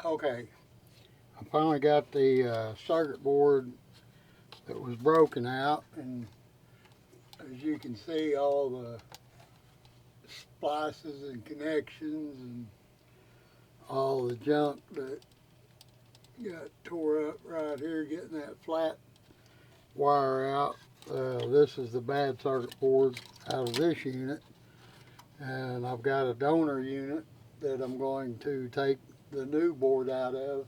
Okay, I finally got the circuit board that was broken out, and as you can see, all the splices and connections and all the junk that got tore up right here getting that flat wire out. This is the bad circuit board out of this unit, and I've got a donor unit that I'm going to take the new board out of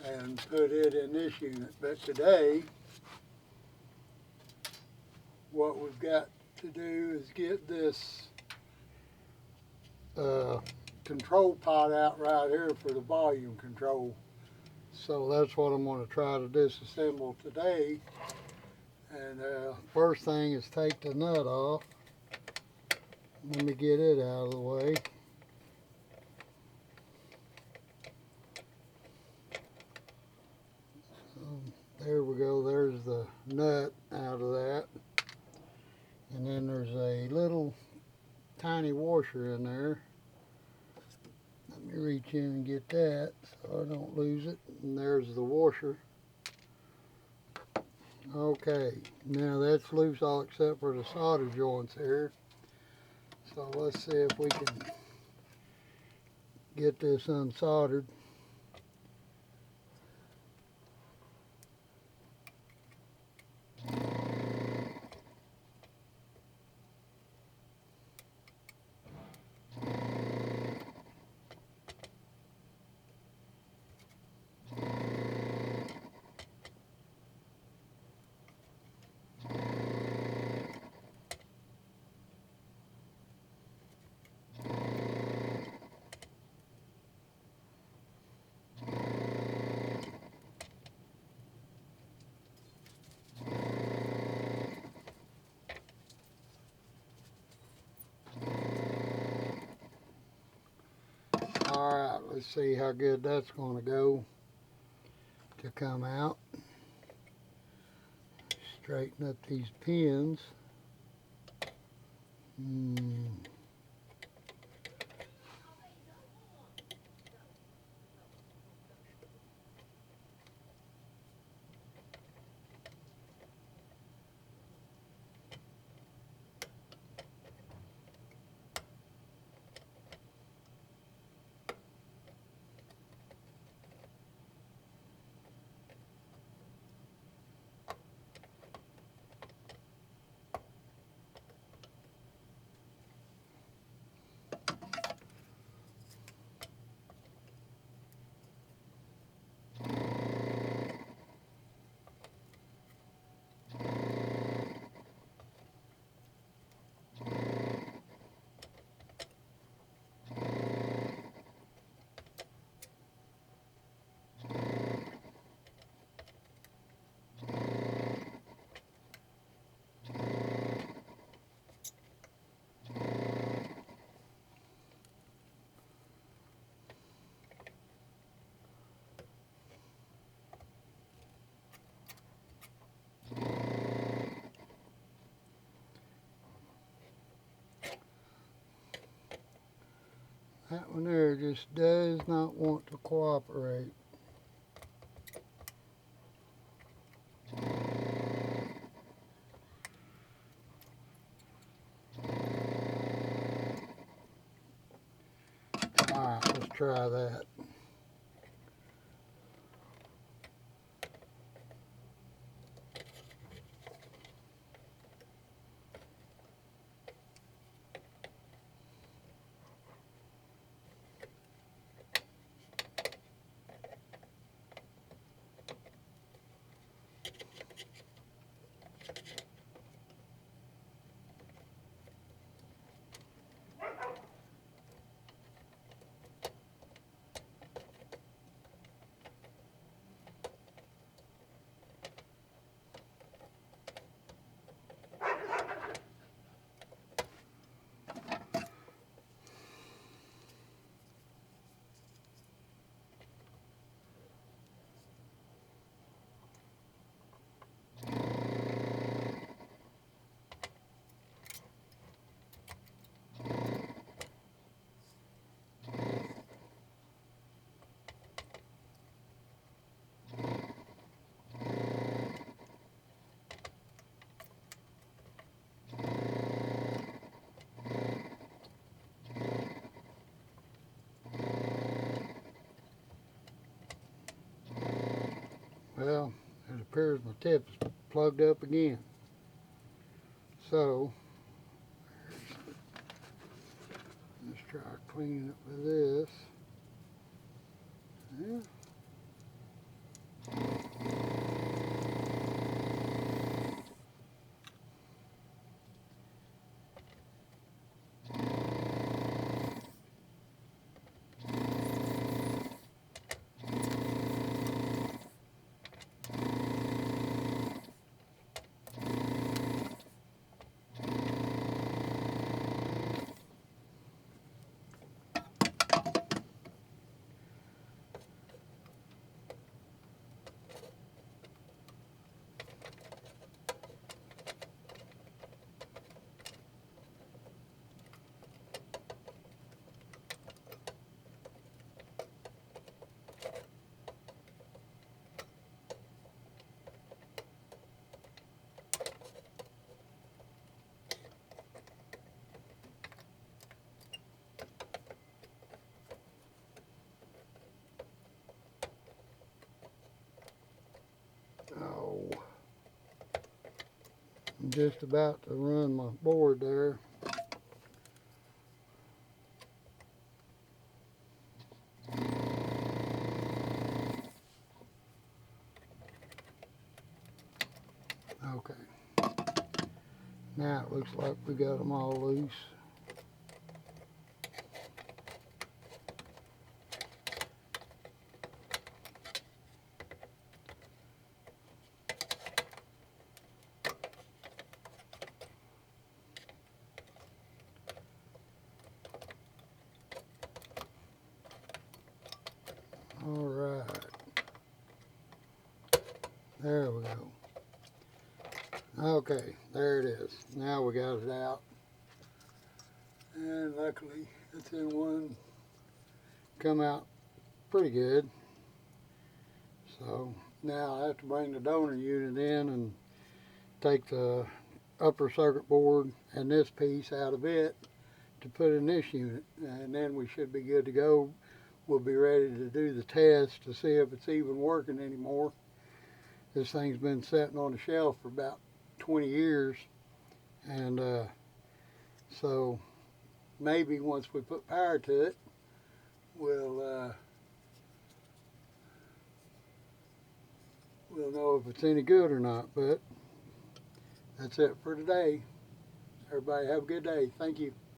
and put it in this unit. But today, what we've got to do is get this control pot out right here for the volume control. So that's what I'm going to try to disassemble today. And first thing is take the nut off. Let me get it out of the way. There we go, there's the nut out of that. And then there's a little tiny washer in there. Let me reach in and get that so I don't lose it. And there's the washer. Okay, now that's loose all except for the solder joints here. So let's see if we can get this unsoldered. Alright, let's see how good that's going to go to come out. Straighten up these pins. That one there just does not want to cooperate. Alright, let's try that. Well, it appears my tip is plugged up again. So, let's try cleaning it with this. Yeah. Oh, I'm just about to run my board there. Okay. Now it looks like we got them all loose. All right. There we go. Okay, there it is. Now we got it out. And luckily it's in one, come out pretty good. So now I have to bring the donor unit in and take the upper circuit board and this piece out of it to put in this unit, and then we should be good to go. We'll be ready to do the test to see if it's even working anymore. This thing's been sitting on the shelf for about 20 years, and so maybe once we put power to it, we'll know if it's any good or not. But that's it for today. Everybody have a good day. Thank you.